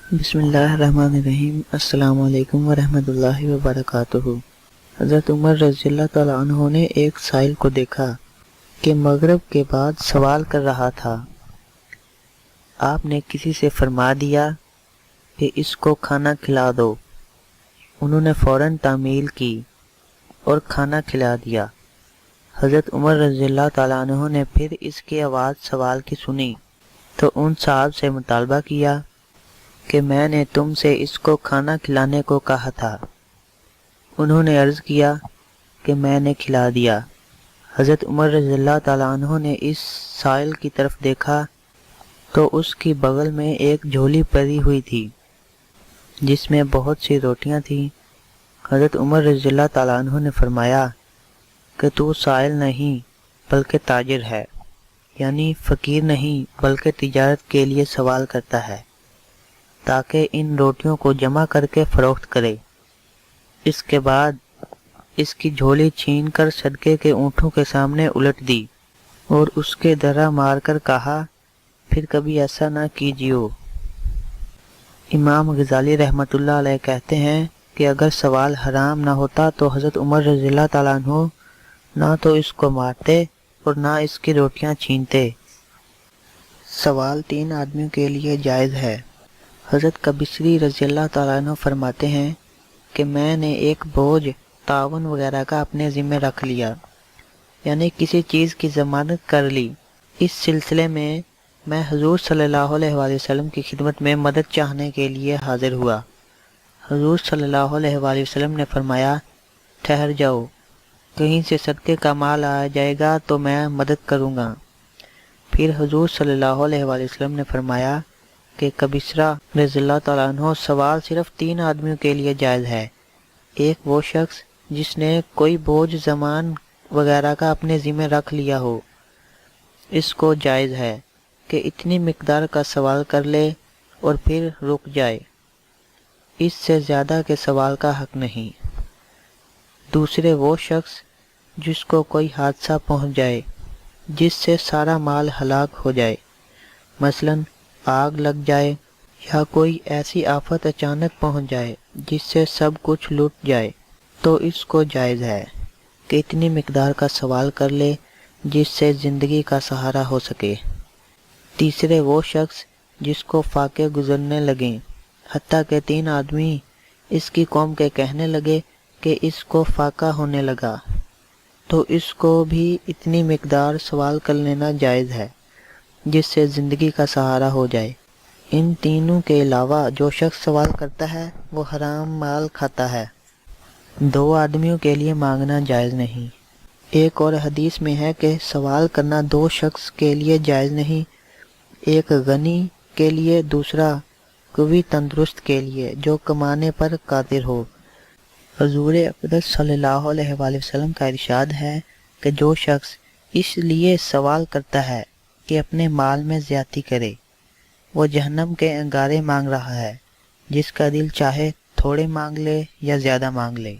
بسم اللہ الرحمن الرحیم۔ السلام علیکم ورحمۃ اللہ وبرکاتہ۔ حضرت عمر رضی اللہ تعالیٰ عنہ نے ایک سائل کو دیکھا کہ مغرب کے بعد سوال کر رہا تھا۔ آپ نے کسی سے فرما دیا کہ اس کو کھانا کھلا دو۔ انہوں نے فوراً تعمیل کی اور کھانا کھلا دیا۔ حضرت عمر رضی اللہ تعالیٰ عنہ نے پھر اس کی آواز سوال کی سنی تو ان صاحب سے مطالبہ کیا کہ میں نے تم سے اس کو کھانا کھلانے کو کہا تھا۔ انہوں نے عرض کیا کہ میں نے کھلا دیا۔ حضرت عمر رضی اللہ تعالیٰ عنہ نے اس سائل کی طرف دیکھا تو اس کی بغل میں ایک جھولی پڑی ہوئی تھی جس میں بہت سی روٹیاں تھیں۔ حضرت عمر رضی اللہ تعالیٰ عنہ نے فرمایا کہ تو سائل نہیں بلکہ تاجر ہے، یعنی فقیر نہیں بلکہ تجارت کے لیے سوال کرتا ہے تاکہ ان روٹیوں کو جمع کر کے فروخت کرے۔ اس کے بعد اس کی جھولی چھین کر صدقے کے اونٹوں کے سامنے الٹ دی اور اس کے درہ مار کر کہا، پھر کبھی ایسا نہ کیجیو۔ امام غزالی رحمۃ اللہ علیہ کہتے ہیں کہ اگر سوال حرام نہ ہوتا تو حضرت عمر رضی اللہ تعالیٰ عنہ نہ تو اس کو مارتے اور نہ اس کی روٹیاں چھینتے۔ سوال 3 آدمیوں کے لیے جائز ہے۔ حضرت کبیسری رضی اللہ تعالیٰ عنہ فرماتے ہیں کہ میں نے ایک بوجھ تعاون وغیرہ کا اپنے ذمہ رکھ لیا، یعنی کسی چیز کی ضمانت کر لی۔ اس سلسلے میں حضور صلی اللہ علیہ وآلہ وسلم کی خدمت میں مدد چاہنے کے لیے حاضر ہوا۔ حضور صلی اللہ علیہ وآلہ وسلم نے فرمایا، ٹھہر جاؤ، کہیں سے صدقے کا مال آ جائے گا تو میں مدد کروں گا۔ پھر حضور صلی اللہ علیہ وآلہ وسلم نے فرمایا کہ کبیسرا رضی اللہ تعالیٰ عنہ سوال صرف 3 آدمیوں کے لیے جائز ہے۔ ایک وہ شخص جس نے کوئی بوجھ زمان وغیرہ کا اپنے ذمہ رکھ لیا ہو، اس کو جائز ہے کہ اتنی مقدار کا سوال کر لے اور پھر رک جائے، اس سے زیادہ کے سوال کا حق نہیں۔ دوسرے وہ شخص جس کو کوئی حادثہ پہنچ جائے جس سے سارا مال ہلاک ہو جائے، مثلاً آگ لگ جائے یا کوئی ایسی آفت اچانک پہنچ جائے جس سے سب کچھ لٹ جائے، تو اس کو جائز ہے کہ اتنی مقدار کا سوال کر لے جس سے زندگی کا سہارا ہو سکے۔ تیسرے وہ شخص جس کو فاقے گزرنے لگیں، حتیٰ کہ 3 آدمی اس کی قوم کے کہنے لگے کہ اس کو فاقہ ہونے لگا، تو اس کو بھی اتنی مقدار سوال کر لینا جائز ہے جس سے زندگی کا سہارا ہو جائے۔ ان تینوں کے علاوہ جو شخص سوال کرتا ہے وہ حرام مال کھاتا ہے۔ 2 آدمیوں کے لیے مانگنا جائز نہیں۔ ایک اور حدیث میں ہے کہ سوال کرنا 2 شخص کے لیے جائز نہیں، ایک غنی کے لیے، دوسرا قوی تندرست کے لیے جو کمانے پر قادر ہو۔ حضور اقدس صلی اللہ علیہ وآلہ وسلم کا ارشاد ہے کہ جو شخص اس لیے سوال کرتا ہے کہ اپنے مال میں زیادتی کرے، وہ جہنم کے انگارے مانگ رہا ہے، جس کا دل چاہے تھوڑے مانگ لے یا زیادہ مانگ لے۔